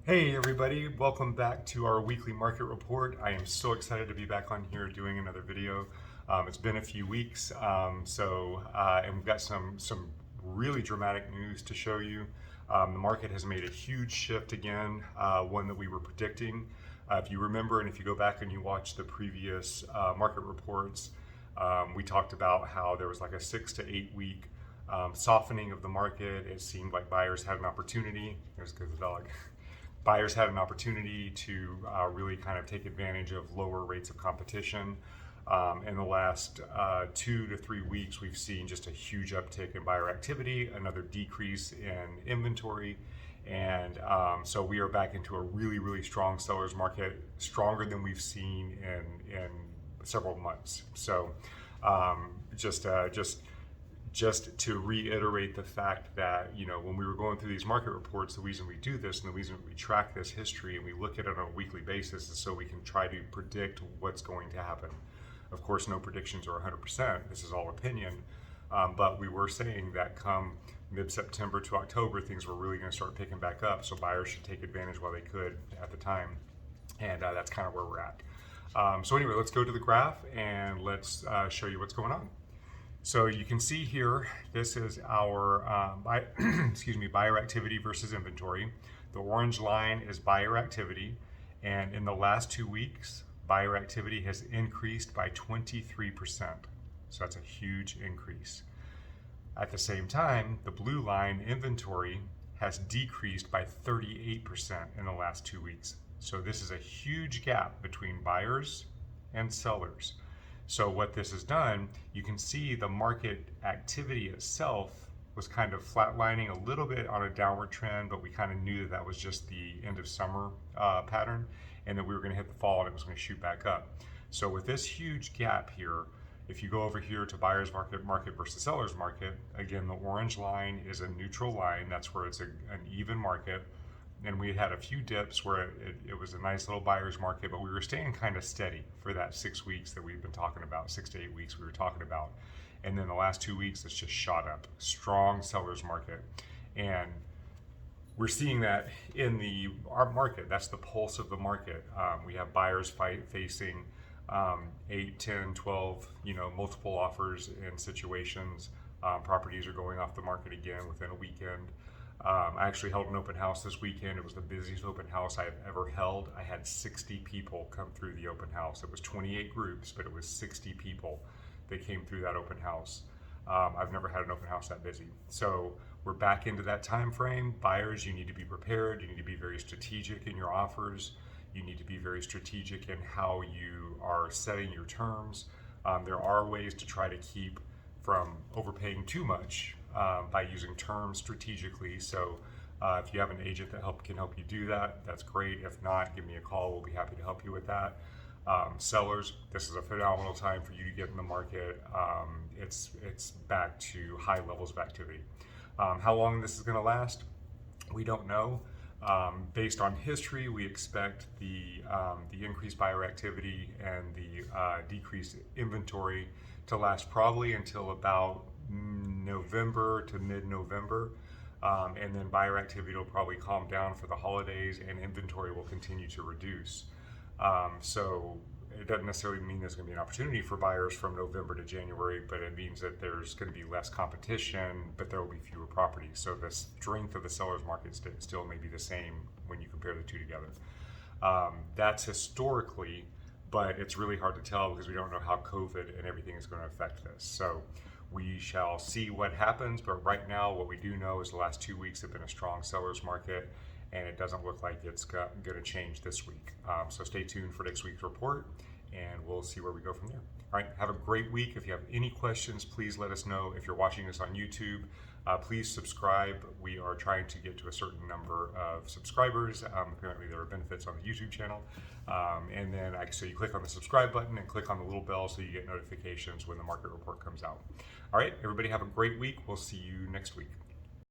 Hey everybody, welcome back to our weekly market report. I am so excited to be back on here doing another video. It's been a few weeks, and we've got some really dramatic news to show you. The market has made a huge shift again, one that we were predicting. If you remember, and if you go back and you watch the previous market reports, we talked about how there was like a 6 to 8 week softening of the market. It seemed like buyers had an opportunity. There's the dog. Buyers had an opportunity to really kind of take advantage of lower rates of competition. In the last 2 to 3 weeks, we've seen just a huge uptick in buyer activity, another decrease in inventory, and so we are back into a really strong seller's market, stronger than we've seen in several months. So just to reiterate the fact that, when we were going through these market reports, the reason we do this and the reason we track this history and we look at it on a weekly basis is so we can try to predict what's going to happen. Of course, no predictions are 100%. This is all opinion. But we were saying that come mid-September to October, things were really going to start picking back up. So buyers should take advantage while they could at the time. And that's kind of where we're at. So anyway, let's go to the graph and let's show you what's going on. So you can see here, this is our buyer activity versus inventory. The orange line is buyer activity, and in the last 2 weeks, buyer activity has increased by 23%. So that's a huge increase. At the same time, the blue line, inventory, has decreased by 38% in the last 2 weeks. So this is a huge gap between buyers and sellers. So what this has done, you can see the market activity itself was kind of flatlining a little bit on a downward trend, but we kind of knew that that was just the end of summer pattern, and that we were going to hit the fall and it was going to shoot back up. So with this huge gap here, if you go over here to buyer's market versus seller's market, again, the orange line is a neutral line. That's where it's an even market. And we had a few dips where it was a nice little buyer's market, but we were staying kind of steady for that 6 weeks that we've been talking about, 6 to 8 weeks we were talking about. And then the last 2 weeks, it's just shot up. Strong seller's market. And we're seeing that in our market. That's the pulse of the market. We have buyers facing 8, 10, 12, multiple offers in situations. Properties are going off the market again within a weekend. I actually held an open house this weekend. It was the busiest open house I have ever held. I had 60 people come through the open house. It was 28 groups, but it was 60 people that came through that open house. I've never had an open house that busy. So we're back into that time frame. Buyers, you need to be prepared. You need to be very strategic in your offers. You need to be very strategic in how you are setting your terms. There are ways to try to keep from overpaying too much by using terms strategically. So if you have an agent that can help you do that, that's great. If not, give me a call. We'll be happy to help you with that. Sellers, this is a phenomenal time for you to get in the market. It's back to high levels of activity. How long this is going to last, we don't know. Based on history, we expect the increased buyer activity and the decreased inventory to last probably until about November to mid-November, and then buyer activity will probably calm down for the holidays and inventory will continue to reduce. So it doesn't necessarily mean there's going to be an opportunity for buyers from November to January, but it means that there's going to be less competition, but there will be fewer properties. So the strength of the seller's market still may be the same when you compare the two together. That's historically, but it's really hard to tell because we don't know how COVID and everything is going to affect this. So we shall see what happens, but right now what we do know is the last 2 weeks have been a strong seller's market, and it doesn't look like it's going to change this week. So stay tuned for next week's report, and we'll see where we go from there. All right, have a great week. If you have any questions, please let us know. If you're watching this on YouTube, please subscribe. We are trying to get to a certain number of subscribers. Apparently there are benefits on the YouTube channel. And then so you click on the subscribe button and click on the little bell so you get notifications when the market report comes out. All right, everybody have a great week. We'll see you next week.